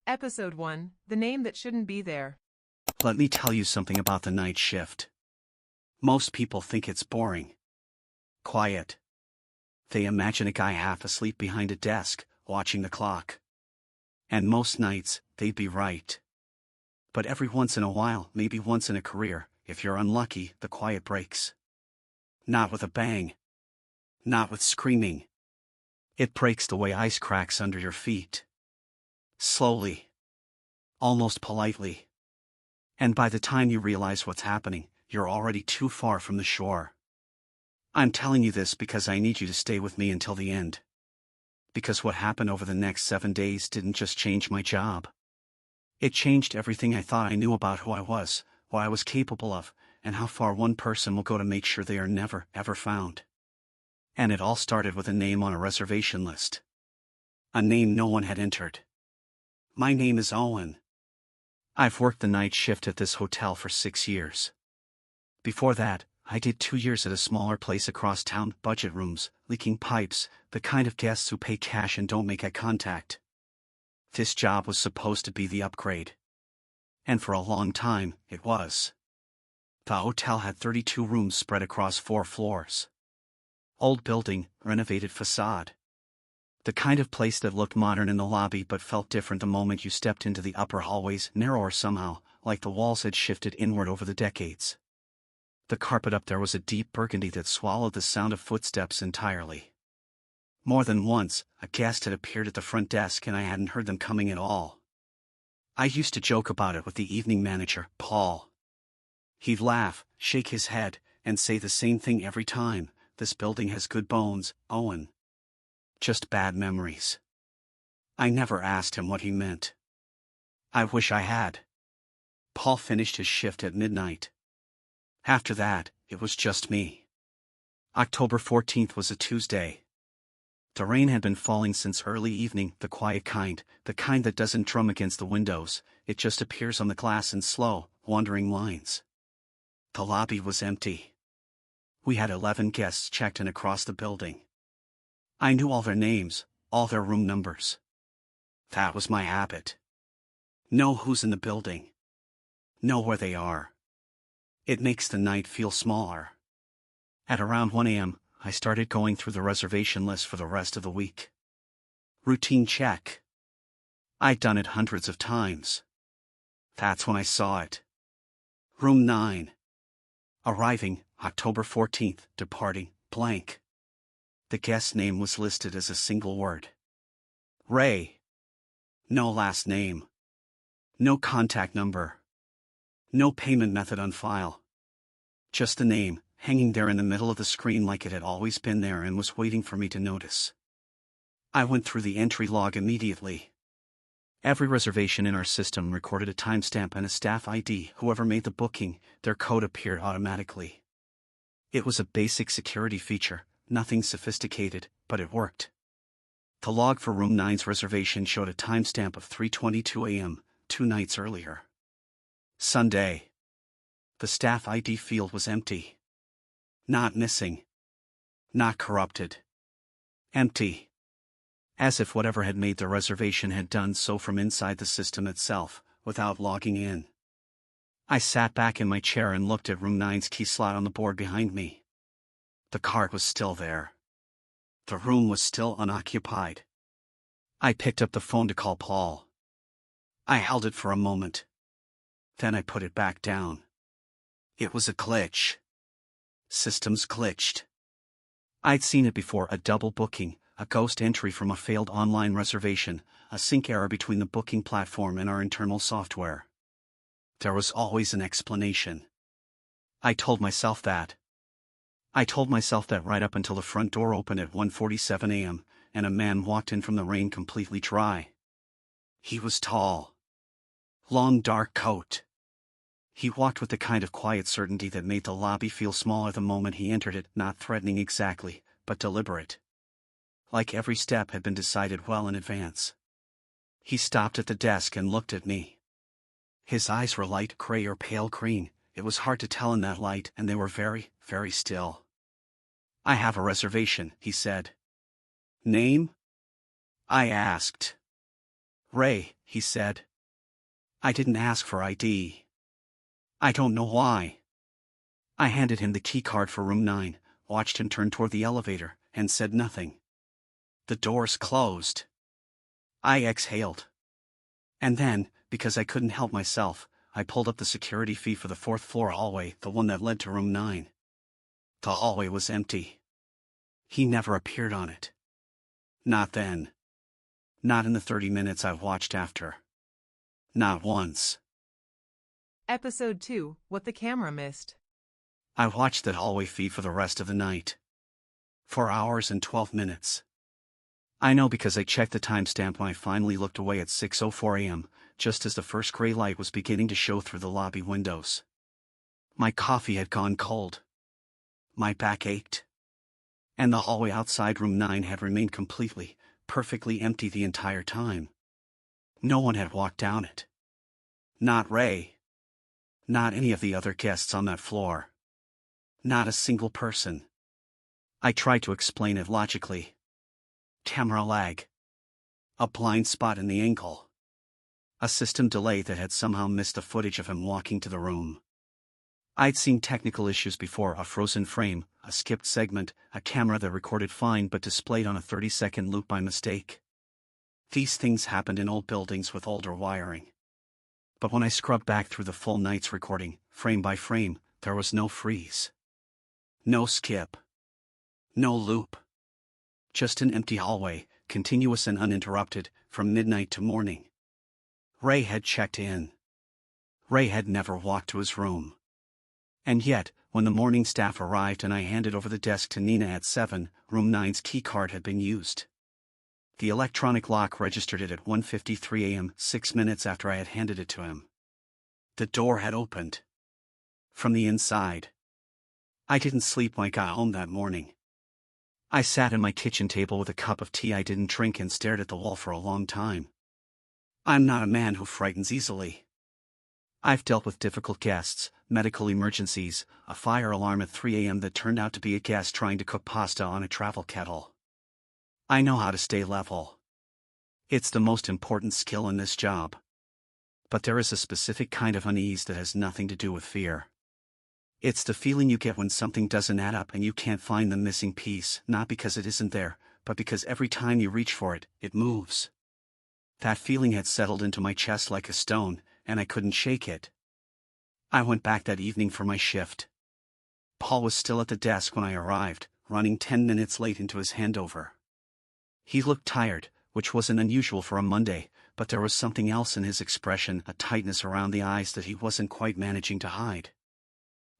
Episode 1, The Name That Shouldn't Be There. Let me tell you something about the night shift. Most people think it's boring. Quiet. They imagine a guy half asleep behind a desk, watching the clock. And most nights, they'd be right. But every once in a while, maybe once in a career, if you're unlucky, the quiet breaks. Not with a bang. Not with screaming. It breaks the way ice cracks under your feet. Slowly. Almost politely. And by the time you realize what's happening, you're already too far from the shore. I'm telling you this because I need you to stay with me until the end. Because what happened over the next 7 days didn't just change my job. It changed everything I thought I knew about who I was, what I was capable of, and how far one person will go to make sure they are never, ever found. And it all started with a name on a reservation list. A name no one had entered. My name is Owen. I've worked the night shift at this hotel for 6 years. Before that, I did 2 years at a smaller place across town, budget rooms, leaking pipes, the kind of guests who pay cash and don't make eye contact. This job was supposed to be the upgrade. And for a long time, it was. The hotel had 32 rooms spread across 4 floors. Old building, renovated facade. The kind of place that looked modern in the lobby but felt different the moment you stepped into the upper hallways, narrower somehow, like the walls had shifted inward over the decades. The carpet up there was a deep burgundy that swallowed the sound of footsteps entirely. More than once, a guest had appeared at the front desk and I hadn't heard them coming at all. I used to joke about it with the evening manager, Paul. He'd laugh, shake his head, and say the same thing every time: "This building has good bones, Owen." Just bad memories. I never asked him what he meant. I wish I had. Paul finished his shift at midnight. After that, it was just me. October 14th was a Tuesday. The rain had been falling since early evening, the quiet kind, the kind that doesn't drum against the windows, it just appears on the glass in slow, wandering lines. The lobby was empty. We had 11 guests checked in across the building. I knew all their names, all their room numbers. That was my habit. Know who's in the building. Know where they are. It makes the night feel smaller. At around 1 a.m., I started going through the reservation list for the rest of the week. Routine check. I'd done it hundreds of times. That's when I saw it. Room 9. Arriving, October 14th, departing, blank. The guest's name was listed as a single word. Ray. No last name. No contact number. No payment method on file. Just the name, hanging there in the middle of the screen like it had always been there and was waiting for me to notice. I went through the entry log immediately. Every reservation in our system recorded a timestamp and a staff ID. Whoever made the booking, their code appeared automatically. It was a basic security feature, nothing sophisticated, but it worked. The log for Room 9's reservation showed a timestamp of 3:22 a.m., 2 nights earlier. Sunday. The staff ID field was empty. Not missing. Not corrupted. Empty. As if whatever had made the reservation had done so from inside the system itself, without logging in. I sat back in my chair and looked at Room 9's key slot on the board behind me. The card was still there. The room was still unoccupied. I picked up the phone to call Paul. I held it for a moment. Then I put it back down. It was a glitch. Systems glitched. I'd seen it before: a double booking, a ghost entry from a failed online reservation, a sync error between the booking platform and our internal software. There was always an explanation. I told myself that. I told myself that right up until the front door opened at 1:47 a.m., and a man walked in from the rain completely dry. He was tall. Long dark coat. He walked with the kind of quiet certainty that made the lobby feel smaller the moment he entered it, not threatening exactly, but deliberate. Like every step had been decided well in advance. He stopped at the desk and looked at me. His eyes were light gray or pale green, it was hard to tell in that light, and they were very, very still. "I have a reservation," he said. "Name?" I asked. "Ray," he said. I didn't ask for ID. I don't know why. I handed him the key card for room 9, watched him turn toward the elevator, and said nothing. The doors closed. I exhaled. And then, because I couldn't help myself, I pulled up the security fee for the 4th floor hallway, the one that led to room 9. The hallway was empty. He never appeared on it. Not then. Not in the 30 minutes I watched after. Not once. Episode 2, What the Camera Missed. I watched that hallway feed for the rest of the night. 4 hours and 12 minutes. I know because I checked the timestamp when I finally looked away at 6:04 a.m., just as the first gray light was beginning to show through the lobby windows. My coffee had gone cold. My back ached. And the hallway outside room 9 had remained completely, perfectly empty the entire time. No one had walked down it. Not Ray. Not any of the other guests on that floor. Not a single person. I tried to explain it logically. Camera lag. A blind spot in the angle. A system delay that had somehow missed the footage of him walking to the room. I'd seen technical issues before: a frozen frame, a skipped segment, a camera that recorded fine but displayed on a 30-second loop by mistake. These things happened in old buildings with older wiring. But when I scrubbed back through the full night's recording, frame by frame, there was no freeze. No skip. No loop. Just an empty hallway, continuous and uninterrupted, from midnight to morning. Ray had checked in. Ray had never walked to his room. And yet, when the morning staff arrived and I handed over the desk to Nina at 7, room 9's key card had been used. The electronic lock registered it at 1:53 a.m., 6 minutes after I had handed it to him. The door had opened. From the inside. I didn't sleep when I got home that morning. I sat at my kitchen table with a cup of tea I didn't drink and stared at the wall for a long time. I'm not a man who frightens easily. I've dealt with difficult guests, medical emergencies, a fire alarm at 3 a.m. that turned out to be a guest trying to cook pasta on a travel kettle. I know how to stay level. It's the most important skill in this job. But there is a specific kind of unease that has nothing to do with fear. It's the feeling you get when something doesn't add up and you can't find the missing piece, not because it isn't there, but because every time you reach for it, it moves. That feeling had settled into my chest like a stone, and I couldn't shake it. I went back that evening for my shift. Paul was still at the desk when I arrived, running 10 minutes late into his handover. He looked tired, which wasn't unusual for a Monday, but there was something else in his expression, a tightness around the eyes that he wasn't quite managing to hide.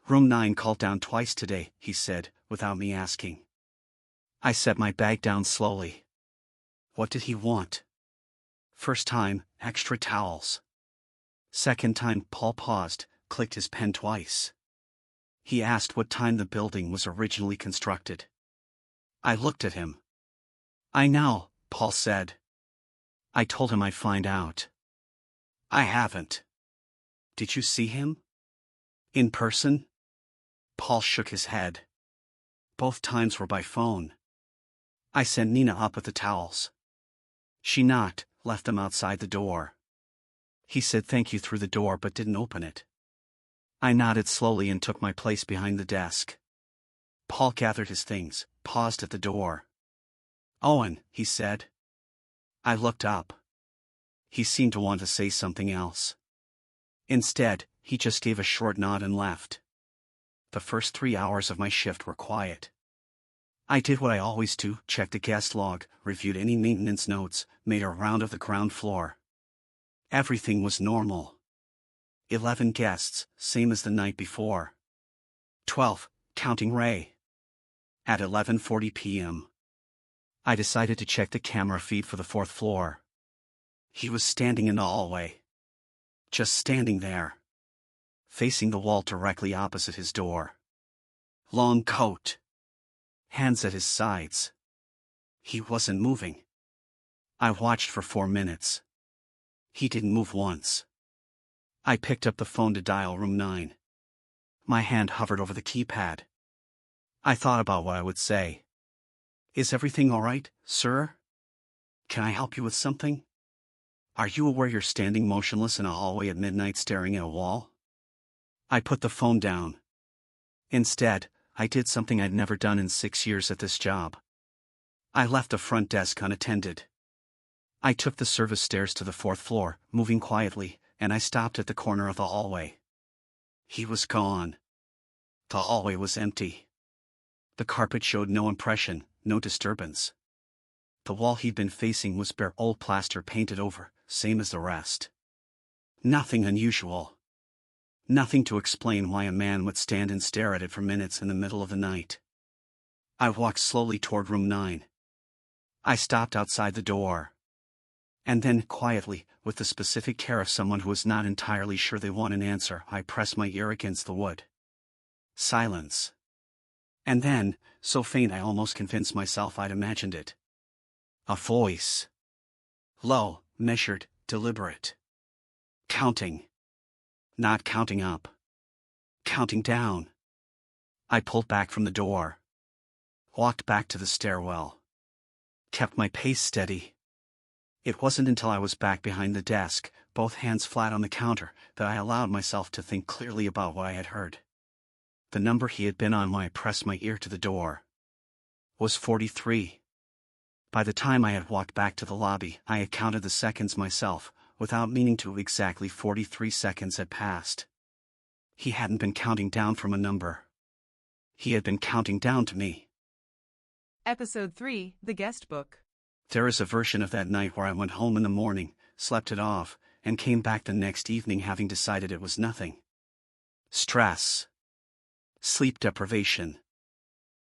Room 9 called down twice today, he said, without me asking. I set my bag down slowly. What did he want? First time, extra towels. Second time, Paul paused, clicked his pen twice. He asked what time the building was originally constructed. I looked at him. I know, Paul said. I told him I'd find out. I haven't. Did you see him? In person? Paul shook his head. Both times were by phone. I sent Nina up with the towels. She knocked, left them outside the door. He said thank you through the door but didn't open it. I nodded slowly and took my place behind the desk. Paul gathered his things, paused at the door. Owen, he said. I looked up. He seemed to want to say something else. Instead, he just gave a short nod and left. The first 3 hours of my shift were quiet. I did what I always do, checked the guest log, reviewed any maintenance notes, made a round of the ground floor. Everything was normal. 11 guests, same as the night before. 12, counting Ray. At 11:40 p.m. I decided to check the camera feed for the 4th floor. He was standing in the hallway. Just standing there. Facing the wall directly opposite his door. Long coat. Hands at his sides. He wasn't moving. I watched for 4 minutes. He didn't move once. I picked up the phone to dial room 9. My hand hovered over the keypad. I thought about what I would say. Is everything all right, sir? Can I help you with something? Are you aware you're standing motionless in a hallway at midnight staring at a wall? I put the phone down. Instead, I did something I'd never done in 6 years at this job. I left the front desk unattended. I took the service stairs to the 4th floor, moving quietly, and I stopped at the corner of the hallway. He was gone. The hallway was empty. The carpet showed no impression, no disturbance. The wall he'd been facing was bare old plaster painted over, same as the rest. Nothing unusual. Nothing to explain why a man would stand and stare at it for minutes in the middle of the night. I walked slowly toward room 9. I stopped outside the door. And then, quietly, with the specific care of someone who is not entirely sure they want an answer, I pressed my ear against the wood. Silence. And then, so faint I almost convinced myself I'd imagined it. A voice. Low, measured, deliberate. Counting. Not counting up. Counting down. I pulled back from the door. Walked back to the stairwell. Kept my pace steady. It wasn't until I was back behind the desk, both hands flat on the counter, that I allowed myself to think clearly about what I had heard. The number he had been on when I pressed my ear to the door was 43. By the time I had walked back to the lobby, I had counted the seconds myself, without meaning to. Exactly 43 seconds had passed. He hadn't been counting down from a number. He had been counting down to me. Episode 3, The Guest Book. There is a version of that night where I went home in the morning, slept it off, and came back the next evening having decided it was nothing. Stress. Sleep deprivation.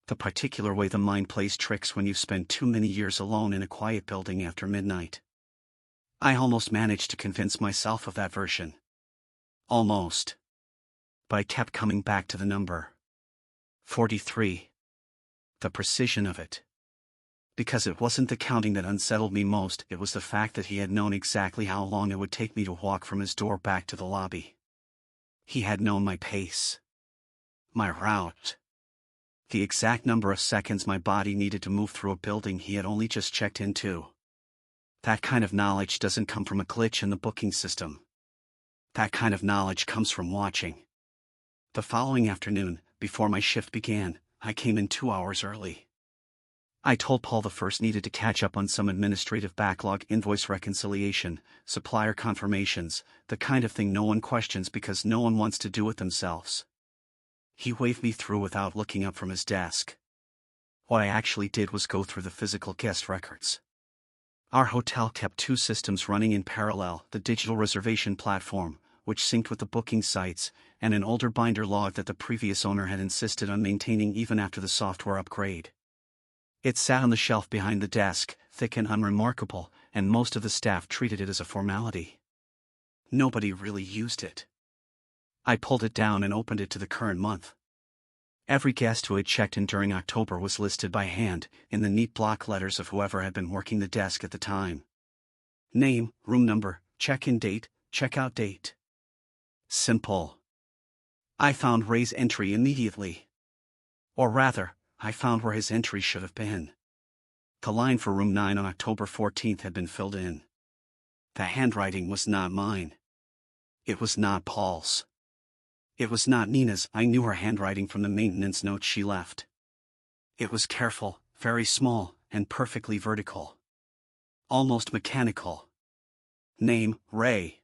The particular way the mind plays tricks when you spend too many years alone in a quiet building after midnight. I almost managed to convince myself of that version. Almost. But I kept coming back to the number. 43. The precision of it. Because it wasn't the counting that unsettled me most, it was the fact that he had known exactly how long it would take me to walk from his door back to the lobby. He had known my pace. My route. The exact number of seconds my body needed to move through a building he had only just checked into. That kind of knowledge doesn't come from a glitch in the booking system. That kind of knowledge comes from watching. The following afternoon, before my shift began, I came in 2 hours early. I told Paul the first needed to catch up on some administrative backlog, invoice reconciliation, supplier confirmations, the kind of thing no one questions because no one wants to do it themselves. He waved me through without looking up from his desk. What I actually did was go through the physical guest records. Our hotel kept 2 systems running in parallel, the digital reservation platform, which synced with the booking sites, and an older binder log that the previous owner had insisted on maintaining even after the software upgrade. It sat on the shelf behind the desk, thick and unremarkable, and most of the staff treated it as a formality. Nobody really used it. I pulled it down and opened it to the current month. Every guest who had checked in during October was listed by hand, in the neat block letters of whoever had been working the desk at the time. Name, room number, check-in date, check-out date. Simple. I found Ray's entry immediately. Or rather, I found where his entry should have been. The line for room 9 on October 14th had been filled in. The handwriting was not mine. It was not Paul's. It was not Nina's. I knew her handwriting from the maintenance note she left. It was careful, very small, and perfectly vertical. Almost mechanical. Name, Ray.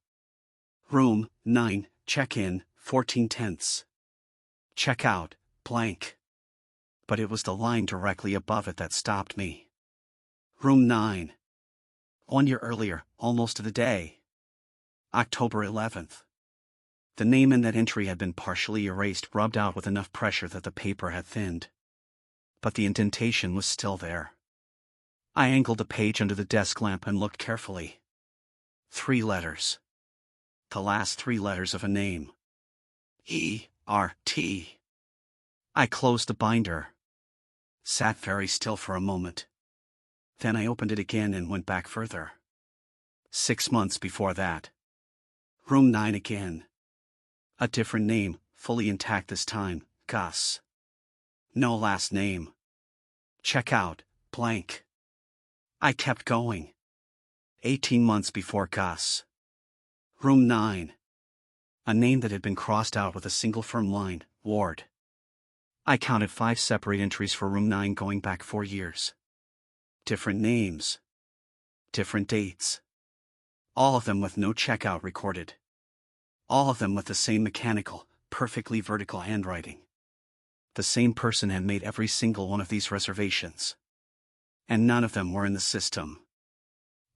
Room, 9, check-in, 14/10. Check-out, blank. But it was the line directly above it that stopped me. Room 9. 1 year earlier, almost to the day. October 11th. The name in that entry had been partially erased, rubbed out with enough pressure that the paper had thinned. But the indentation was still there. I angled the page under the desk lamp and looked carefully. 3 letters. The last 3 letters of a name. E-R-T. I closed the binder. Sat very still for a moment. Then I opened it again and went back further. 6 months before that. Room 9 again. A different name, fully intact this time, Gus. No last name. Check out, blank. I kept going. 18 months before Gus. Room 9. A name that had been crossed out with a single firm line, Ward. I counted 5 separate entries for room 9 going back 4 years. Different names. Different dates. All of them with no checkout recorded. All of them with the same mechanical, perfectly vertical handwriting. The same person had made every single one of these reservations. And none of them were in the system.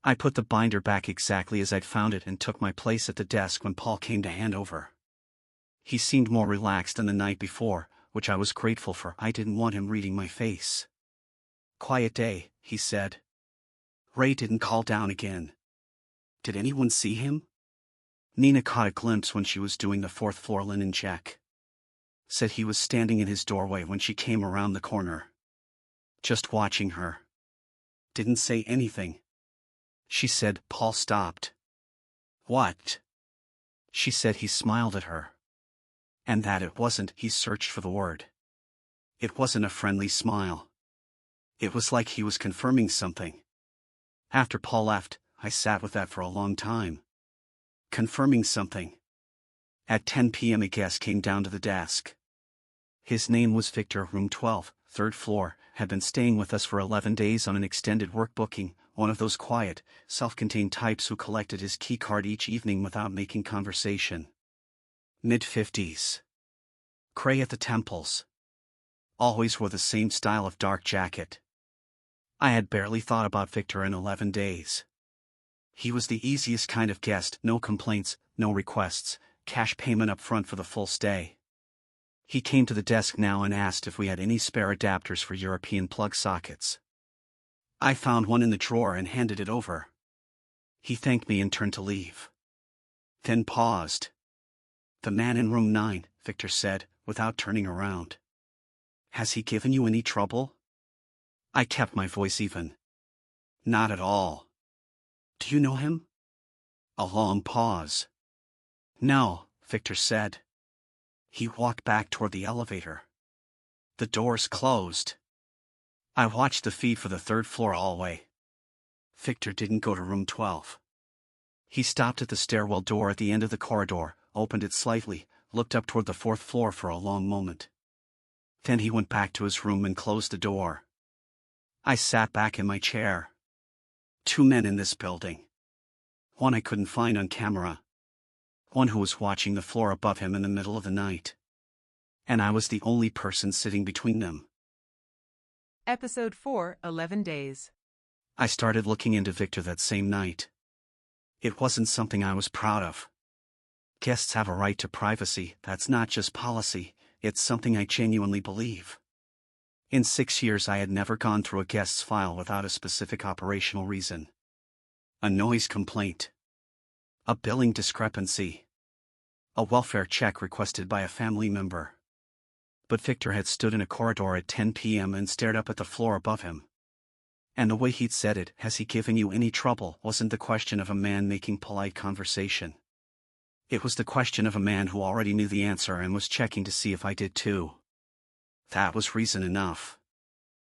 I put the binder back exactly as I'd found it and took my place at the desk when Paul came to hand over. He seemed more relaxed than the night before, which I was grateful for. I didn't want him reading my face. "Quiet day," he said. "Ray didn't call down again. Did anyone see him?" Nina caught a glimpse when she was doing the 4th floor linen check. Said he was standing in his doorway when she came around the corner. Just watching her. Didn't say anything. She said. Paul stopped. "What?" She said he smiled at her. And that it wasn't, he searched for the word. It wasn't a friendly smile. It was like he was confirming something. After Paul left, I sat with that for a long time. Confirming something. At 10 p.m. a guest came down to the desk. His name was Victor, room 12, 3rd floor, had been staying with us for 11 days on an extended work booking, one of those quiet, self-contained types who collected his key card each evening without making conversation. Mid-50s. Gray at the temples. Always wore the same style of dark jacket. I had barely thought about Victor in 11 days. He was the easiest kind of guest, no complaints, no requests, cash payment up front for the full stay. He came to the desk now and asked if we had any spare adapters for European plug sockets. I found one in the drawer and handed it over. He thanked me and turned to leave. Then paused. "The man in room 9, Victor said, without turning around. "Has he given you any trouble?" I kept my voice even. "Not at all." "Do you know him?" A long pause. "No," Victor said. He walked back toward the elevator. The doors closed. I watched the feed for the 3rd floor hallway. Victor didn't go to room 12. He stopped at the stairwell door at the end of the corridor, opened it slightly, looked up toward the 4th floor for a long moment. Then he went back to his room and closed the door. I sat back in my chair. 2 men in this building. One I couldn't find on camera. One who was watching the floor above him in the middle of the night. And I was the only person sitting between them. Episode 4, 11 Days. I started looking into Victor that same night. It wasn't something I was proud of. Guests have a right to privacy, that's not just policy, it's something I genuinely believe. In 6 years I had never gone through a guest's file without a specific operational reason. A noise complaint. A billing discrepancy. A welfare check requested by a family member. But Victor had stood in a corridor at 10 p.m. and stared up at the floor above him. And the way he'd said it, "Has he given you any trouble?" wasn't the question of a man making polite conversation. It was the question of a man who already knew the answer and was checking to see if I did too. That was reason enough.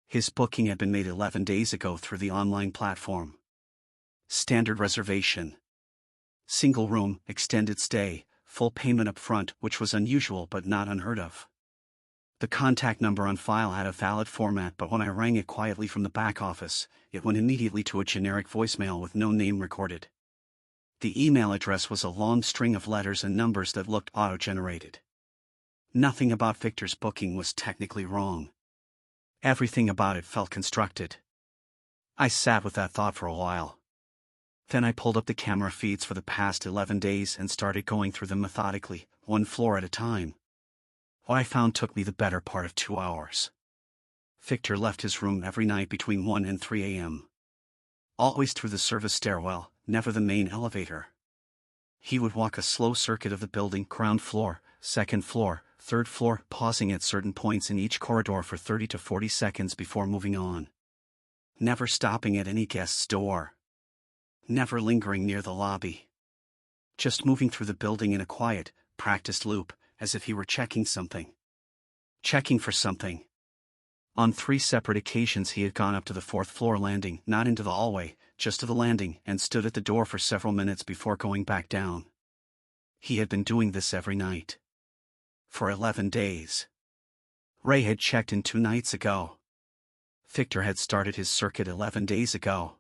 His booking had been made 11 days ago through the online platform. Standard reservation. Single room, extended stay, full payment up front, which was unusual but not unheard of. The contact number on file had a valid format, but when I rang it quietly from the back office, it went immediately to a generic voicemail with no name recorded. The email address was a long string of letters and numbers that looked auto-generated. Nothing about Victor's booking was technically wrong. Everything about it felt constructed. I sat with that thought for a while. Then I pulled up the camera feeds for the past 11 days and started going through them methodically, one floor at a time. What I found took me the better part of 2 hours. Victor left his room every night between 1 and 3 a.m. Always through the service stairwell, never the main elevator. He would walk a slow circuit of the building, ground floor, 2nd floor, 3rd floor, pausing at certain points in each corridor for 30 to 40 seconds before moving on. Never stopping at any guest's door. Never lingering near the lobby. Just moving through the building in a quiet, practiced loop, as if he were checking something. Checking for something. On 3 separate occasions he had gone up to the 4th floor landing, not into the hallway, just to the landing, and stood at the door for several minutes before going back down. He had been doing this every night. For 11 days. Ray had checked in 2 nights ago. Victor had started his circuit 11 days ago.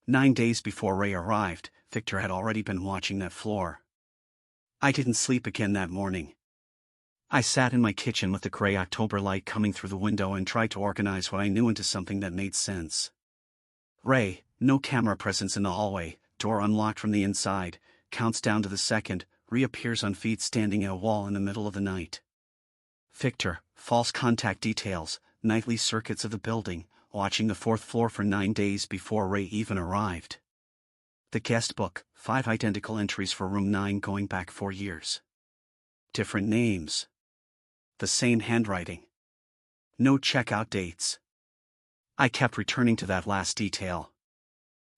9 days before Ray arrived, Victor had already been watching that floor. I didn't sleep again that morning. I sat in my kitchen with the gray October light coming through the window and tried to organize what I knew into something that made sense. Ray, no camera presence in the hallway, door unlocked from the inside, counts down to the second, reappears on feet standing at a wall in the middle of the night. Victor, false contact details, nightly circuits of the building, watching the 4th floor for 9 days before Ray even arrived. The guest book, 5 identical entries for room 9 going back 4 years. Different names. The same handwriting. No checkout dates. I kept returning to that last detail.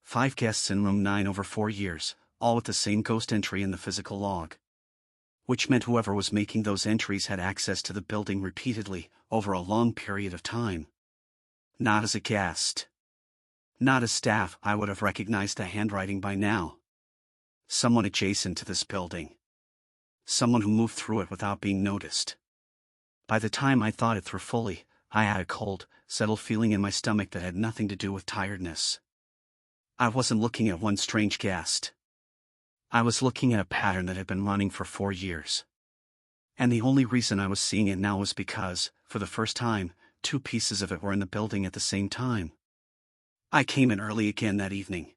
5 guests in room 9 over 4 years, all with the same ghost entry in the physical log. Which meant whoever was making those entries had access to the building repeatedly, over a long period of time. Not as a guest. Not as staff, I would have recognized the handwriting by now. Someone adjacent to this building. Someone who moved through it without being noticed. By the time I thought it through fully, I had a cold, settled feeling in my stomach that had nothing to do with tiredness. I wasn't looking at one strange guest. I was looking at a pattern that had been running for 4 years. And the only reason I was seeing it now was because, for the first time, 2 pieces of it were in the building at the same time. I came in early again that evening.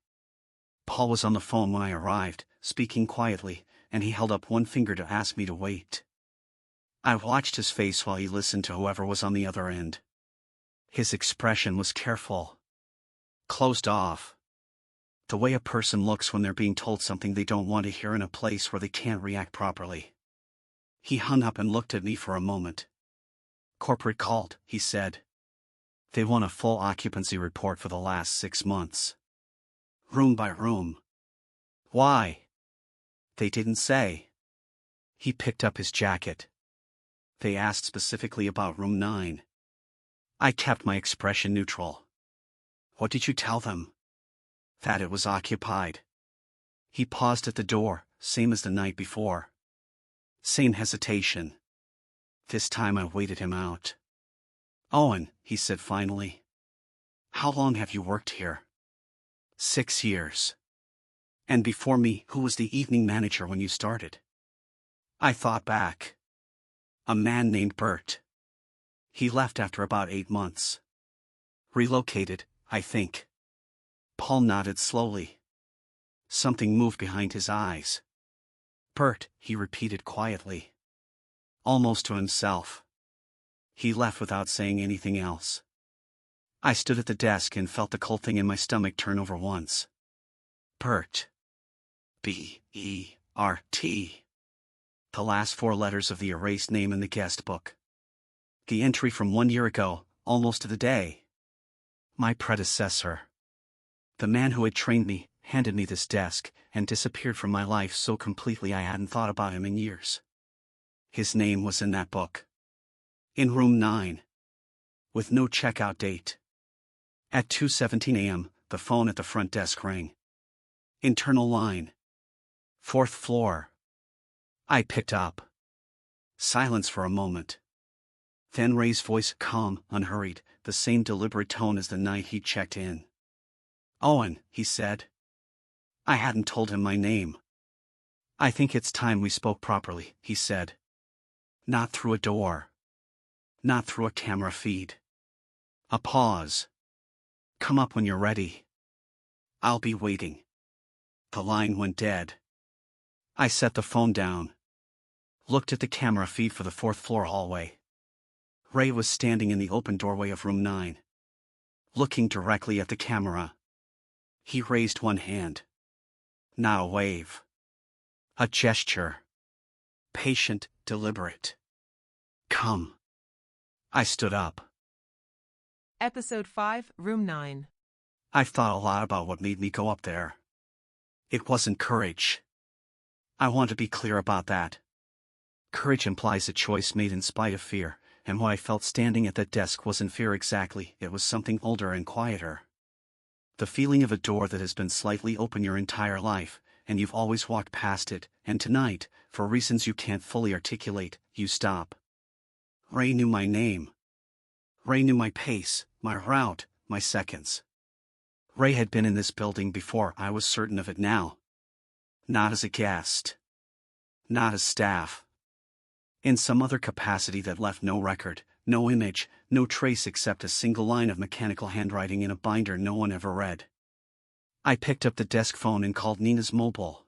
Paul was on the phone when I arrived, speaking quietly, and he held up one finger to ask me to wait. I watched his face while he listened to whoever was on the other end. His expression was careful. Closed off. The way a person looks when they're being told something they don't want to hear in a place where they can't react properly. He hung up and looked at me for a moment. Corporate called, he said. They want a full occupancy report for the last 6 months. Room by room. Why? They didn't say. He picked up his jacket. They asked specifically about room 9. I kept my expression neutral. What did you tell them? That it was occupied. He paused at the door, same as the night before. Same hesitation. This time I waited him out. Owen, he said finally. How long have you worked here? 6 years. And before me, who was the evening manager when you started? I thought back. A man named Bert. He left after about 8 months. Relocated, I think. Paul nodded slowly. Something moved behind his eyes. Bert, he repeated quietly. Almost to himself. He left without saying anything else. I stood at the desk and felt the cold thing in my stomach turn over once. Bert. B-E-R-T. The last 4 letters of the erased name in the guest book. The entry from 1 year ago, almost to the day. My predecessor. The man who had trained me, handed me this desk, and disappeared from my life so completely I hadn't thought about him in years. His name was in that book. In room 9. With no checkout date. At 2:17 a.m., the phone at the front desk rang. Internal line. 4th floor. I picked up. Silence for a moment. Then Ray's voice, calm, unhurried, the same deliberate tone as the night he checked in. Owen, he said. I hadn't told him my name. I think it's time we spoke properly, he said. Not through a door. Not through a camera feed. A pause. Come up when you're ready. I'll be waiting. The line went dead. I set the phone down. Looked at the camera feed for the 4th floor hallway. Ray was standing in the open doorway of room 9. Looking directly at the camera. He raised one hand. Not a wave. A gesture. Patient, deliberate. Come. I stood up. Episode 5, Room 9. I've thought a lot about what made me go up there. It wasn't courage. I want to be clear about that. Courage implies a choice made in spite of fear, and what I felt standing at that desk wasn't fear exactly, it was something older and quieter. The feeling of a door that has been slightly open your entire life, and you've always walked past it, and tonight, for reasons you can't fully articulate, you stop. Ray knew my name. Ray knew my pace, my route, my seconds. Ray had been in this building before, I was certain of it now. Not as a guest. Not as staff. In some other capacity that left no record, no image, no trace except a single line of mechanical handwriting in a binder no one ever read. I picked up the desk phone and called Nina's mobile.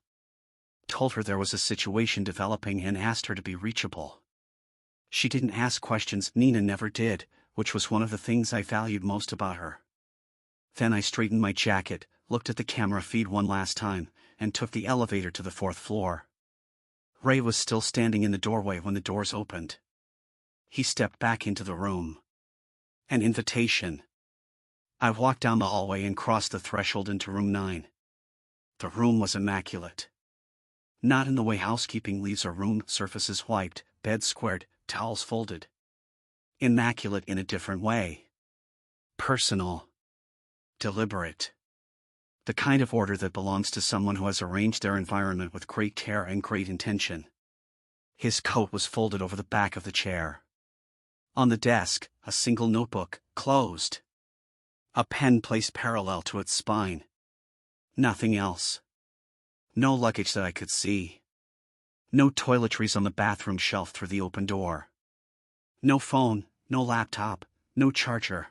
Told her there was a situation developing and asked her to be reachable. She didn't ask questions, Nina never did, which was one of the things I valued most about her. Then I straightened my jacket, looked at the camera feed one last time, and took the elevator to the 4th floor. Ray was still standing in the doorway when the doors opened. He stepped back into the room. An invitation. I walked down the hallway and crossed the threshold into room 9. The room was immaculate. Not in the way housekeeping leaves a room, surfaces wiped, beds squared, towels folded. Immaculate in a different way. Personal. Deliberate. The kind of order that belongs to someone who has arranged their environment with great care and great intention. His coat was folded over the back of the chair. On the desk, a single notebook, closed. A pen placed parallel to its spine. Nothing else. No luggage that I could see. No toiletries on the bathroom shelf through the open door. No phone, no laptop, no charger.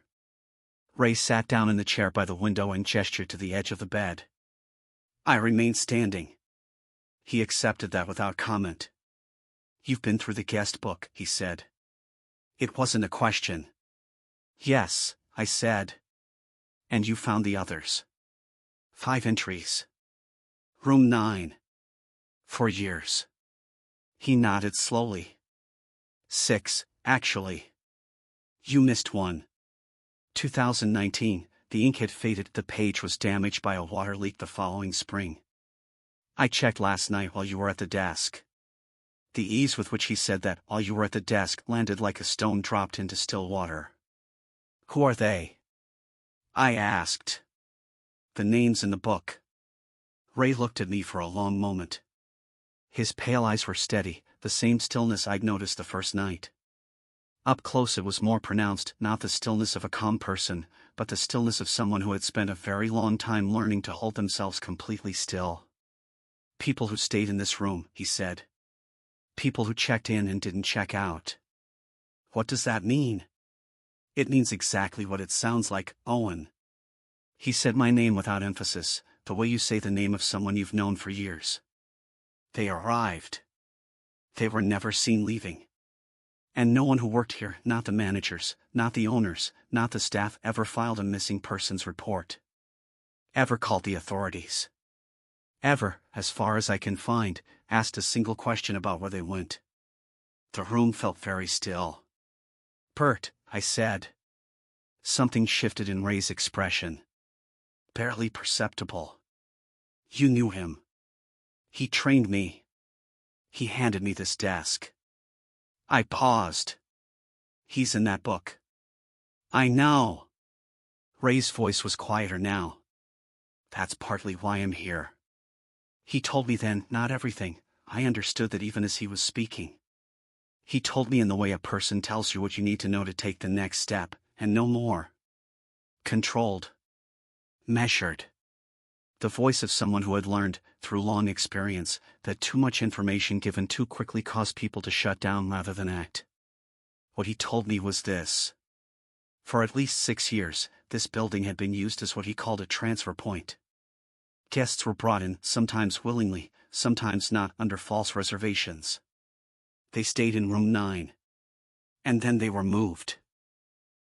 Ray sat down in the chair by the window and gestured to the edge of the bed. I remained standing. He accepted that without comment. "You've been through the guest book," he said. It wasn't a question. "Yes," I said. "And you found the others." 5 entries. Room 9. For years. He nodded slowly. 6, actually. You missed one. 2019, the ink had faded, the page was damaged by a water leak the following spring. I checked last night while you were at the desk. The ease with which he said that while you were at the desk landed like a stone dropped into still water. Who are they? I asked. The names in the book. Ray looked at me for a long moment. His pale eyes were steady, the same stillness I'd noticed the first night. Up close it was more pronounced, not the stillness of a calm person, but the stillness of someone who had spent a very long time learning to hold themselves completely still. People who stayed in this room, he said. People who checked in and didn't check out. What does that mean? It means exactly what it sounds like, Owen. He said my name without emphasis, the way you say the name of someone you've known for years. They arrived. They were never seen leaving. And no one who worked here, not the managers, not the owners, not the staff, ever filed a missing persons report. Ever called the authorities. Ever, as far as I can find, asked a single question about where they went. The room felt very still. Bert, I said. Something shifted in Ray's expression. Barely perceptible. You knew him. He trained me. He handed me this desk. I paused. He's in that book. I know. Ray's voice was quieter now. That's partly why I'm here. He told me then, not everything. I understood that even as he was speaking. He told me in the way a person tells you what you need to know to take the next step, and no more. Controlled. Measured. The voice of someone who had learned, through long experience, that too much information given too quickly caused people to shut down rather than act. What he told me was this. For at least 6 years, this building had been used as what he called a transfer point. Guests were brought in, sometimes willingly, sometimes not, under false reservations. They stayed in room 9. And then they were moved.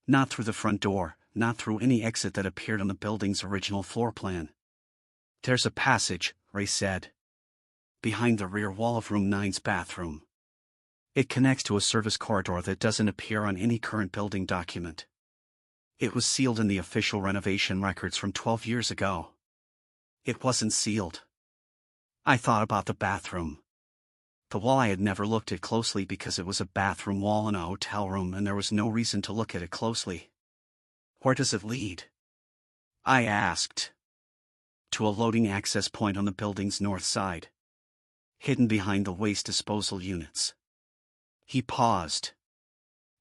Not through the front door, not through any exit that appeared on the building's original floor plan. There's a passage, Ray said. Behind the rear wall of room 9's bathroom. It connects to a service corridor that doesn't appear on any current building document. It was sealed in the official renovation records from 12 years ago. It wasn't sealed. I thought about the bathroom. The wall I had never looked at closely because it was a bathroom wall in a hotel room and there was no reason to look at it closely. Where does it lead? I asked. To a loading access point on the building's north side, hidden behind the waste disposal units. He paused.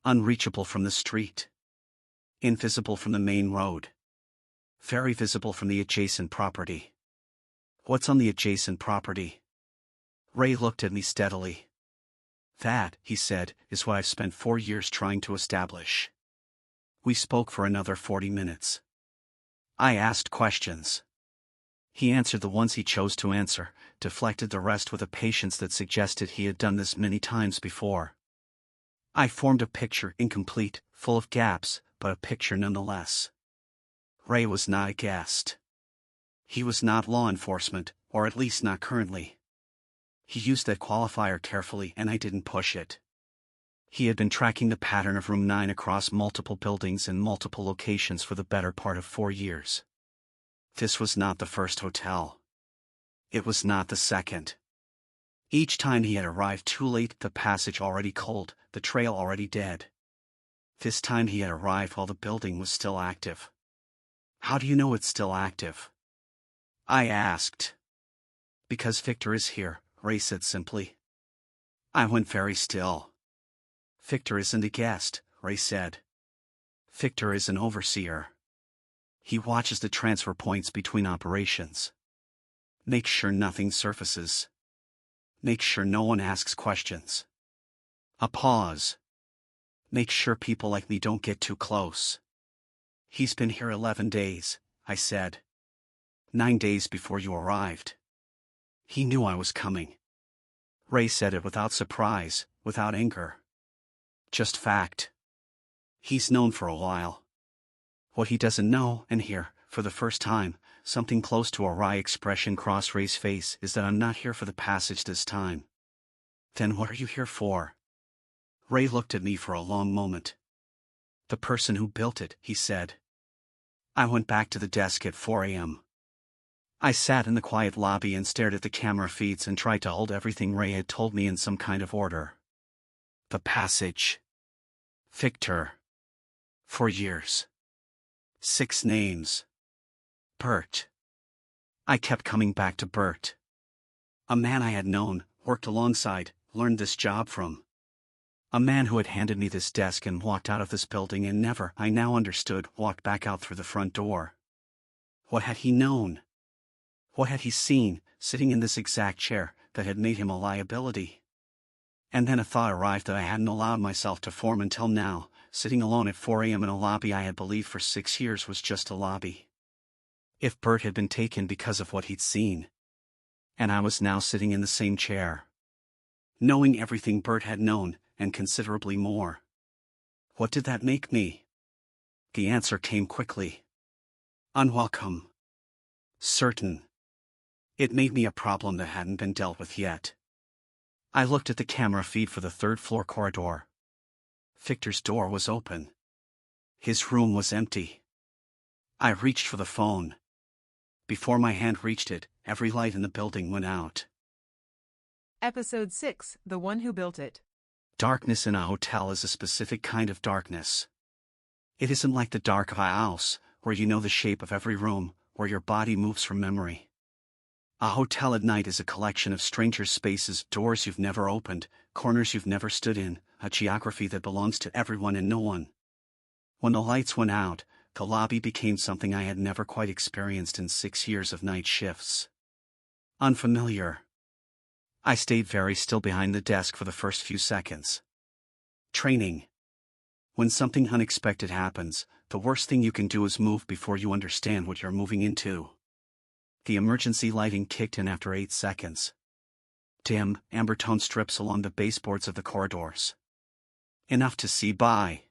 Unreachable from the street. Invisible from the main road. Very visible from the adjacent property. What's on the adjacent property? Ray looked at me steadily. That, he said, is what I've spent 4 years trying to establish. We spoke for another 40 minutes. I asked questions. He answered the ones he chose to answer, deflected the rest with a patience that suggested he had done this many times before. I formed a picture, incomplete, full of gaps, but a picture nonetheless. Ray was not a guest. He was not law enforcement, or at least not currently. He used that qualifier carefully and I didn't push it. He had been tracking the pattern of room 9 across multiple buildings in multiple locations for the better part of 4 years. This was not the first hotel. It was not the second. Each time he had arrived too late, the passage already cold, the trail already dead. This time he had arrived while the building was still active. How do you know it's still active? I asked. Because Victor is here, Ray said simply. I went very still. Victor isn't a guest, Ray said. Victor is an overseer. He watches the transfer points between operations. Make sure nothing surfaces. Make sure no one asks questions. A pause. Make sure people like me don't get too close. He's been here 11 days, I said. 9 days before you arrived. He knew I was coming. Ray said it without surprise, without anger. Just fact. He's known for a while. What he doesn't know, and here, for the first time, something close to a wry expression crossed Ray's face, is that I'm not here for the passage this time. Then what are you here for? Ray looked at me for a long moment. The person who built it, he said. I went back to the desk at 4 a.m. I sat in the quiet lobby and stared at the camera feeds and tried to hold everything Ray had told me in some kind of order. The passage. Victor. 4 years. 6 names. Bert. I kept coming back to Bert. A man I had known, worked alongside, learned this job from. A man who had handed me this desk and walked out of this building and never, I now understood, walked back out through the front door. What had he known? What had he seen, sitting in this exact chair, that had made him a liability? And then a thought arrived that I hadn't allowed myself to form until now. Sitting alone at 4 a.m. in a lobby I had believed for 6 years was just a lobby. If Bert had been taken because of what he'd seen. And I was now sitting in the same chair. Knowing everything Bert had known, and considerably more. What did that make me? The answer came quickly. Unwelcome. Certain. It made me a problem that hadn't been dealt with yet. I looked at the camera feed for the 3rd floor corridor. Victor's door was open. His room was empty. I reached for the phone. Before my hand reached it, every light in the building went out. Episode 6, The One Who Built It. Darkness in a hotel is a specific kind of darkness. It isn't like the dark of a house, where you know the shape of every room, where your body moves from memory. A hotel at night is a collection of stranger spaces, doors you've never opened, corners you've never stood in, a geography that belongs to everyone and no one. When the lights went out, the lobby became something I had never quite experienced in 6 years of night shifts. Unfamiliar. I stayed very still behind the desk for the first few seconds. Training. When something unexpected happens, the worst thing you can do is move before you understand what you're moving into. The emergency lighting kicked in after 8 seconds. Dim, amber-toned strips along the baseboards of the corridors. Enough to see by.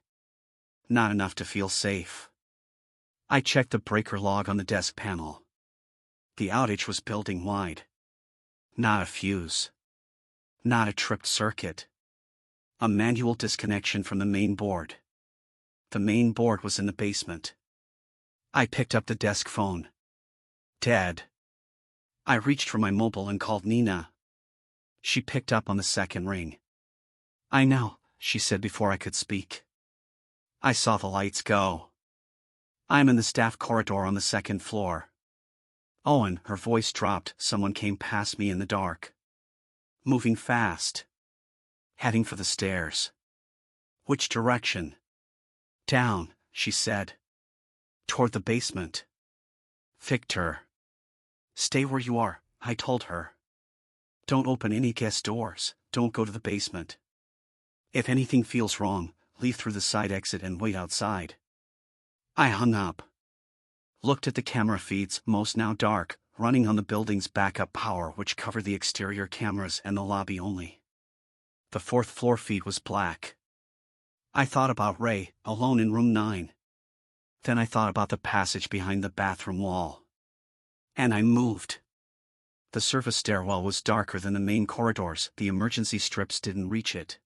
Not enough to feel safe. I checked the breaker log on the desk panel. The outage was building-wide. Not a fuse. Not a tripped circuit. A manual disconnection from the main board. The main board was in the basement. I picked up the desk phone. Dead. I reached for my mobile and called Nina. She picked up on the second ring. I know, she said before I could speak. I saw the lights go. I'm in the staff corridor on the second floor. Owen, her voice dropped. Someone came past me in the dark. Moving fast. Heading for the stairs. Which direction? Down, she said. Toward the basement. Victor. Stay where you are, I told her. Don't open any guest doors, don't go to the basement. If anything feels wrong, leave through the side exit and wait outside. I hung up. Looked at the camera feeds, most now dark, running on the building's backup power which covered the exterior cameras and the lobby only. The fourth floor feed was black. I thought about Ray, alone in room 9. Then I thought about the passage behind the bathroom wall. And I moved. The service stairwell was darker than the main corridors, the emergency strips didn't reach it.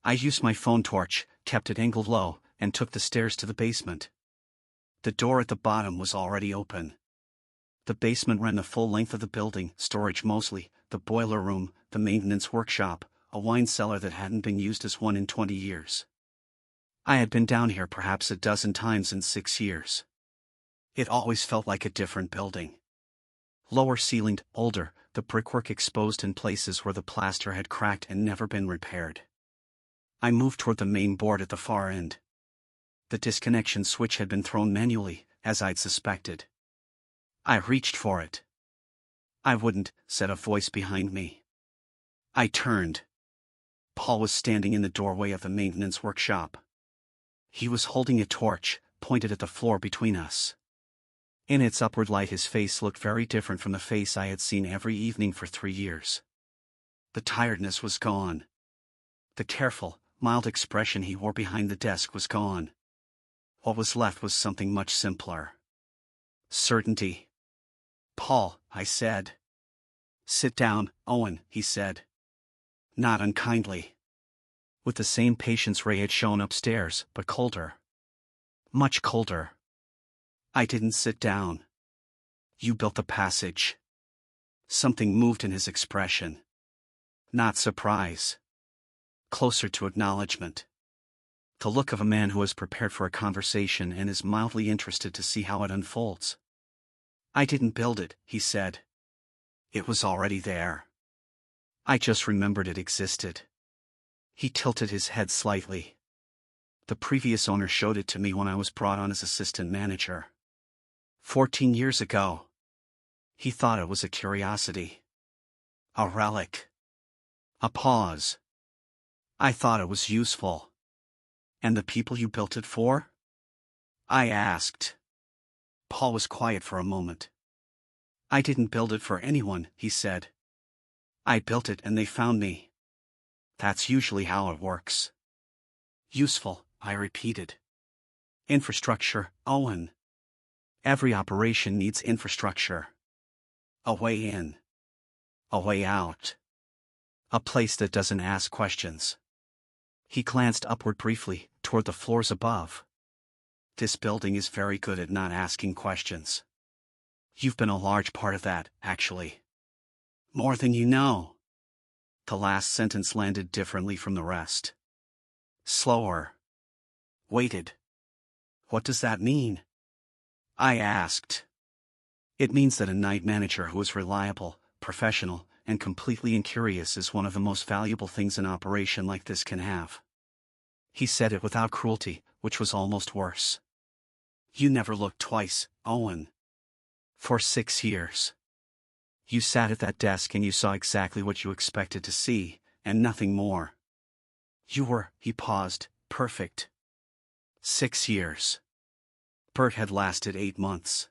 I used my phone torch, kept it angled low, and took the stairs to the basement. The door at the bottom was already open. The basement ran the full length of the building, storage mostly, the boiler room, the maintenance workshop, a wine cellar that hadn't been used as one in 20 years. I had been down here perhaps a dozen times in 6 years. It always felt like a different building. Lower ceilinged, older, the brickwork exposed in places where the plaster had cracked and never been repaired. I moved toward the main board at the far end. The disconnection switch had been thrown manually, as I'd suspected. I reached for it. I wouldn't, said a voice behind me. I turned. Paul was standing in the doorway of the maintenance workshop. He was holding a torch, pointed at the floor between us. In its upward light his face looked very different from the face I had seen every evening for 3 years. The tiredness was gone. The careful, mild expression he wore behind the desk was gone. What was left was something much simpler. Certainty. Paul, I said. Sit down, Owen, he said. Not unkindly. With the same patience Ray had shown upstairs, but colder. Much colder. I didn't sit down. You built the passage. Something moved in his expression. Not surprise. Closer to acknowledgement. The look of a man who is prepared for a conversation and is mildly interested to see how it unfolds. I didn't build it, he said. It was already there. I just remembered it existed. He tilted his head slightly. The previous owner showed it to me when I was brought on as assistant manager. 14 years ago. He thought it was a curiosity. A relic. A pause. I thought it was useful. And the people you built it for? I asked. Paul was quiet for a moment. I didn't build it for anyone, he said. I built it and they found me. That's usually how it works. Useful, I repeated. Infrastructure, Owen. Every operation needs infrastructure. A way in. A way out. A place that doesn't ask questions. He glanced upward briefly, toward the floors above. This building is very good at not asking questions. You've been a large part of that, actually. More than you know. The last sentence landed differently from the rest. Slower. Waited. What does that mean? I asked. It means that a night manager who is reliable, professional, and completely incurious is one of the most valuable things an operation like this can have. He said it without cruelty, which was almost worse. You never looked twice, Owen. For 6 years. You sat at that desk and you saw exactly what you expected to see, and nothing more. You were, he paused, perfect. 6 years. Bert had lasted 8 months.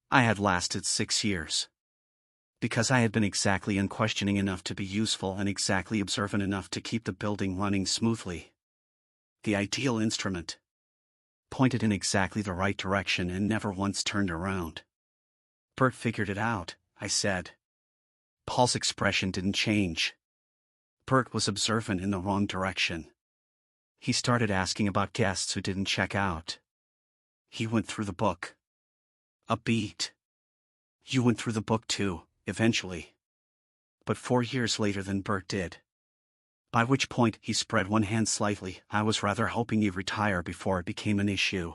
I had lasted 6 years. Because I had been exactly unquestioning enough to be useful and exactly observant enough to keep the building running smoothly. The ideal instrument. Pointed in exactly the right direction and never once turned around. Bert figured it out, I said. Paul's expression didn't change. Bert was observant in the wrong direction. He started asking about guests who didn't check out. He went through the book. A beat. You went through the book too, eventually. But 4 years later than Bert did. By which point he spread one hand slightly. I was rather hoping you'd retire before it became an issue.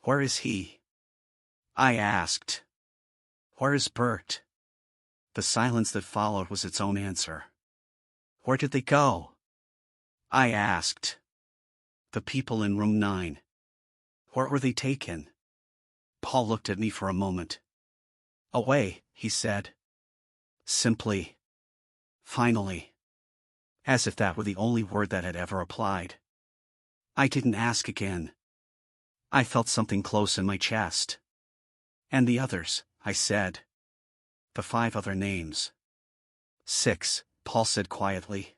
Where is he? I asked. Where is Bert? The silence that followed was its own answer. Where did they go? I asked. The people in room 9. Where were they taken? Paul looked at me for a moment. Away, he said. Simply. Finally. As if that were the only word that had ever applied. I didn't ask again. I felt something close in my chest. And the others, I said. The 5 other names. 6, Paul said quietly.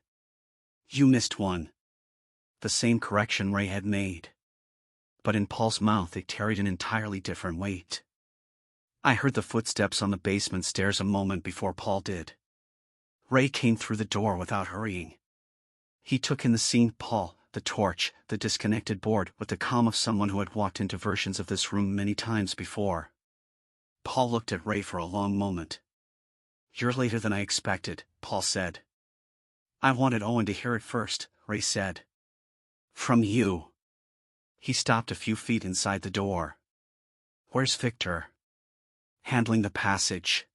You missed one. The same correction Ray had made. But in Paul's mouth it carried an entirely different weight. I heard the footsteps on the basement stairs a moment before Paul did. Ray came through the door without hurrying. He took in the scene: Paul, the torch, the disconnected board, with the calm of someone who had walked into versions of this room many times before. Paul looked at Ray for a long moment. You're later than I expected, Paul said. I wanted Owen to hear it first, Ray said. From you. He stopped a few feet inside the door. Where's Victor? Handling the passage.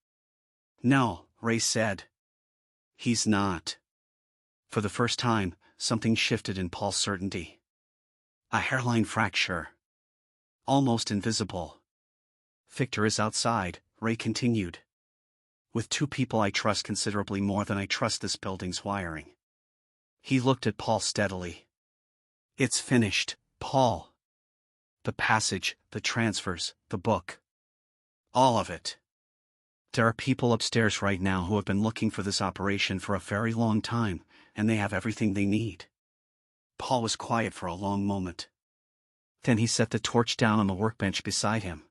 No, Ray said. He's not. For the first time, something shifted in Paul's certainty. A hairline fracture. Almost invisible. Victor is outside, Ray continued. With 2 people I trust considerably more than I trust this building's wiring. He looked at Paul steadily. It's finished, Paul. The passage, the transfers, the book. All of it. There are people upstairs right now who have been looking for this operation for a very long time, and they have everything they need. Paul was quiet for a long moment. Then he set the torch down on the workbench beside him.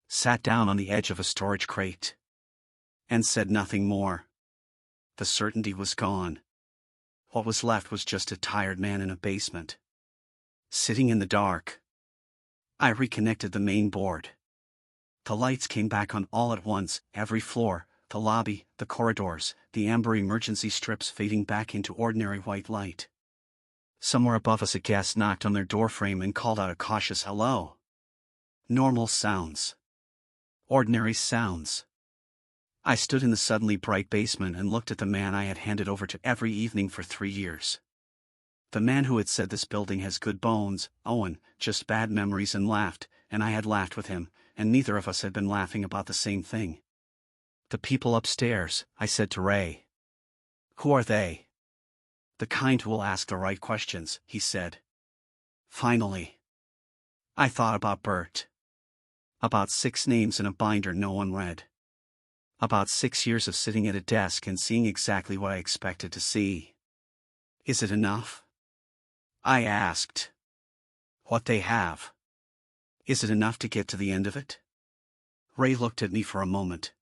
Sat down on the edge of a storage crate. And said nothing more. The certainty was gone. What was left was just a tired man in a basement. Sitting in the dark. I reconnected the main board. The lights came back on all at once, every floor, the lobby, the corridors, the amber emergency strips fading back into ordinary white light. Somewhere above us a guest knocked on their doorframe and called out a cautious hello. Normal sounds. Ordinary sounds. I stood in the suddenly bright basement and looked at the man I had handed over to every evening for 3 years. The man who had said this building has good bones, Owen, just bad memories, and laughed, and I had laughed with him, and neither of us had been laughing about the same thing. The people upstairs, I said to Ray. Who are they? The kind who will ask the right questions, he said. Finally. I thought about Bert. About 6 names in a binder no one read. About 6 years of sitting at a desk and seeing exactly what I expected to see. Is it enough? I asked. What they have. Is it enough to get to the end of it? Ray looked at me for a moment.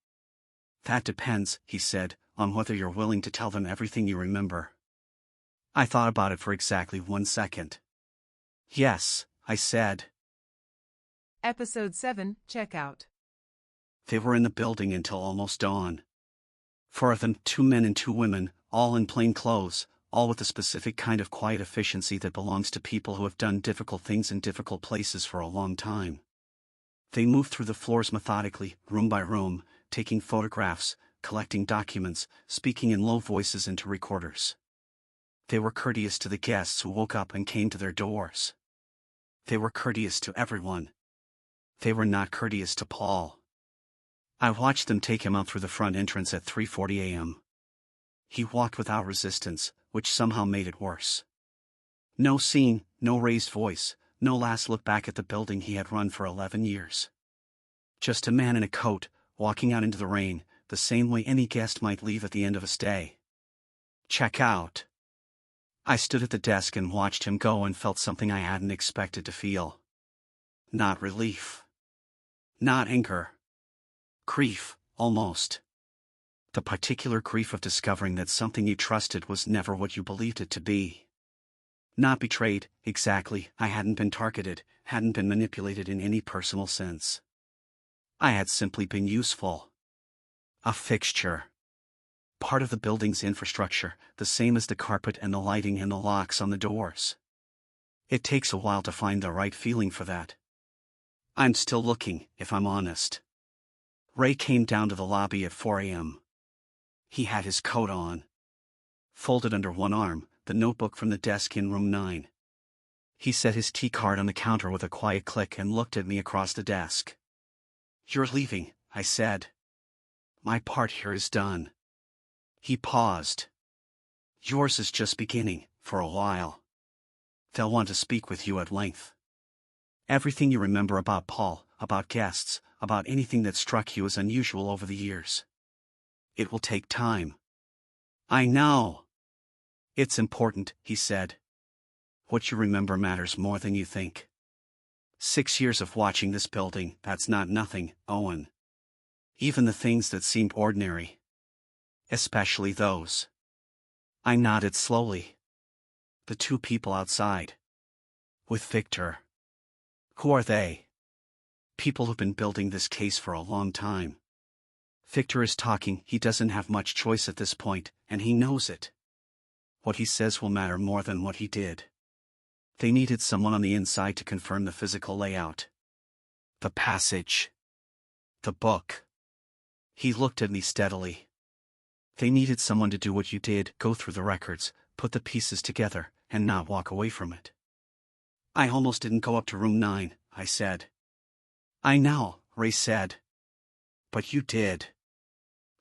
That depends, he said, on whether you're willing to tell them everything you remember. I thought about it for exactly 1 second. Yes, I said. Episode 7, Checkout. They were in the building until almost dawn. 4 of them, 2 men and 2 women, all in plain clothes, all with a specific kind of quiet efficiency that belongs to people who have done difficult things in difficult places for a long time. They moved through the floors methodically, room by room, taking photographs, collecting documents, speaking in low voices into recorders. They were courteous to the guests who woke up and came to their doors. They were courteous to everyone. They were not courteous to Paul. I watched them take him out through the front entrance at 3:40 a.m. He walked without resistance, which somehow made it worse. No scene, no raised voice, no last look back at the building he had run for 11 years. Just a man in a coat, walking out into the rain, the same way any guest might leave at the end of a stay. Check out. I stood at the desk and watched him go and felt something I hadn't expected to feel. Not relief. Not anger. Grief, almost. The particular grief of discovering that something you trusted was never what you believed it to be. Not betrayed, exactly. I hadn't been targeted, hadn't been manipulated in any personal sense. I had simply been useful. A fixture. Part of the building's infrastructure, the same as the carpet and the lighting and the locks on the doors. It takes a while to find the right feeling for that. I'm still looking, if I'm honest. Ray came down to the lobby at 4 a.m. He had his coat on, folded under one arm, the notebook from the desk in room 9. He set his tea card on the counter with a quiet click and looked at me across the desk. "You're leaving," I said. "My part here is done." He paused. "Yours is just beginning, for a while. They'll want to speak with you at length. Everything you remember about Paul, about guests, about anything that struck you as unusual over the years. It will take time." "I know." "It's important," he said. "What you remember matters more than you think. 6 years of watching this building, that's not nothing, Owen. Even the things that seemed ordinary. Especially those." I nodded slowly. "The two people outside. With Victor. Who are they?" "People who've been building this case for a long time. Victor is talking, he doesn't have much choice at this point, and he knows it. What he says will matter more than what he did. They needed someone on the inside to confirm the physical layout. The passage. The book." He looked at me steadily. "They needed someone to do what you did, go through the records, put the pieces together, and not walk away from it." "I almost didn't go up to room 9, I said. "I know," Ray said. "But you did."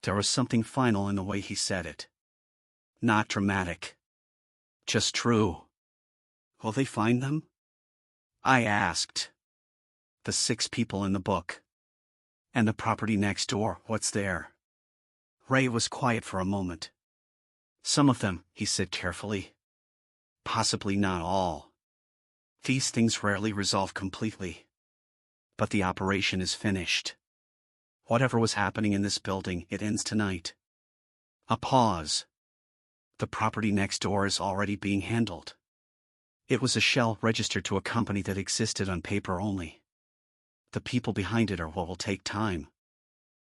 There was something final in the way he said it. Not dramatic. Just true. "Will they find them?" I asked. "The 6 people in the book. And the property next door, what's there?" Ray was quiet for a moment. "Some of them," he said carefully. "Possibly not all. These things rarely resolve completely. But the operation is finished. Whatever was happening in this building, it ends tonight." A pause. "The property next door is already being handled. It was a shell registered to a company that existed on paper only. The people behind it are what will take time."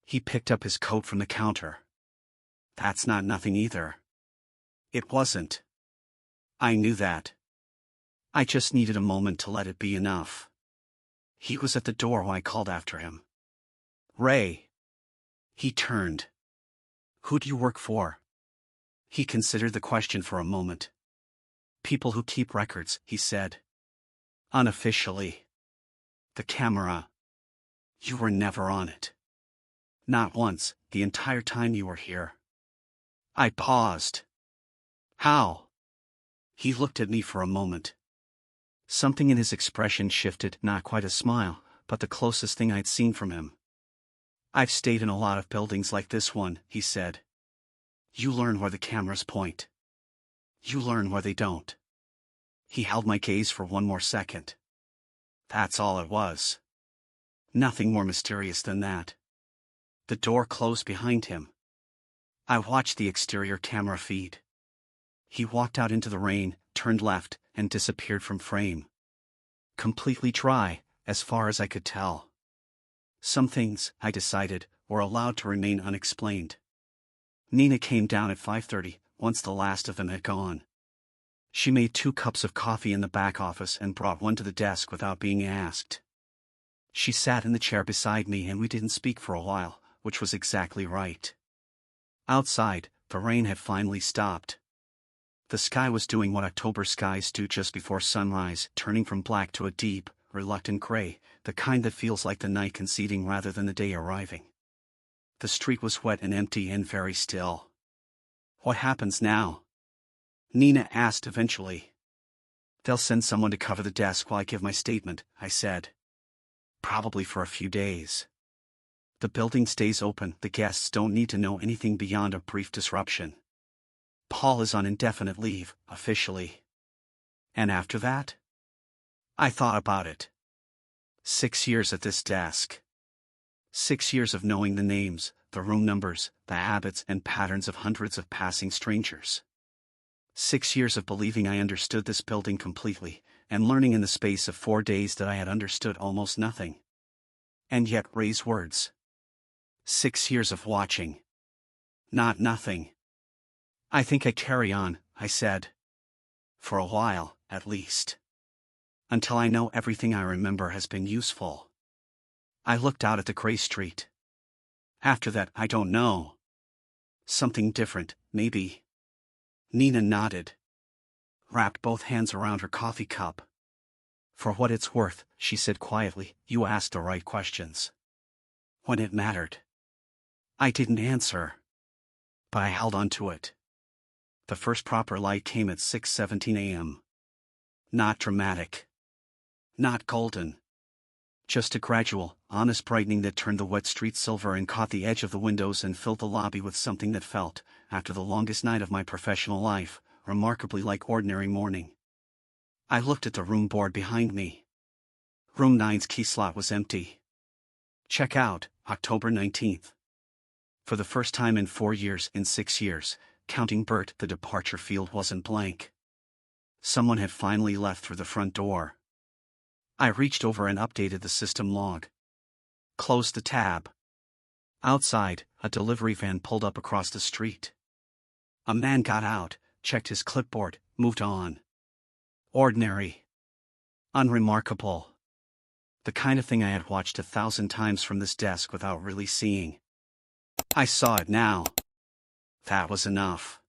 He picked up his coat from the counter. "That's not nothing either." It wasn't. I knew that. I just needed a moment to let it be enough. He was at the door when I called after him. "Ray." He turned. "Who do you work for?" He considered the question for a moment. "People who keep records," he said. "Unofficially. The camera. You were never on it. Not once, the entire time you were here." I paused. "How?" He looked at me for a moment. Something in his expression shifted, not quite a smile, but the closest thing I'd seen from him. "I've stayed in a lot of buildings like this one," he said. "You learn where the cameras point. You learn where they don't." He held my gaze for one more second. That's all it was. Nothing more mysterious than that. The door closed behind him. I watched the exterior camera feed. He walked out into the rain, turned left, and disappeared from frame. Completely dry, as far as I could tell. Some things, I decided, were allowed to remain unexplained. Nina came down at 5:30, once the last of them had gone. She made 2 cups of coffee in the back office and brought one to the desk without being asked. She sat in the chair beside me and we didn't speak for a while, which was exactly right. Outside, the rain had finally stopped. The sky was doing what October skies do just before sunrise, turning from black to a deep, reluctant gray, the kind that feels like the night conceding rather than the day arriving. The street was wet and empty and very still. "What happens now?" Nina asked eventually. "They'll send someone to cover the desk while I give my statement," I said. "Probably for a few days. The building stays open, the guests don't need to know anything beyond a brief disruption. Paul is on indefinite leave, officially. And after that?" I thought about it. 6 years at this desk. 6 years of knowing the names, the room numbers, the habits and patterns of hundreds of passing strangers. 6 years of believing I understood this building completely, and learning in the space of 4 days that I had understood almost nothing. And yet Ray's words. 6 years of watching. Not nothing. "I think I'd carry on," I said. "For a while, at least. Until I know everything I remember has been useful." I looked out at the gray street. After that, I don't know. Something different, maybe. Nina nodded. Wrapped both hands around her coffee cup. For what it's worth, she said quietly, you asked the right questions. When it mattered. I didn't answer. But I held on to it. The first proper light came at 6:17 a.m. Not dramatic. Not golden. Just a gradual, honest brightening that turned the wet street silver and caught the edge of the windows and filled the lobby with something that felt, after the longest night of my professional life, remarkably like ordinary morning. I looked at the room board behind me. Room 9's key slot was empty. Check out, October 19th. For the first time in 4 years, in 6 years, counting Bert, the departure field wasn't blank. Someone had finally left through the front door. I reached over and updated the system log. Closed the tab. Outside, a delivery van pulled up across the street. A man got out, checked his clipboard, moved on. Ordinary. Unremarkable. The kind of thing I had watched 1,000 times from this desk without really seeing. I saw it now. That was enough.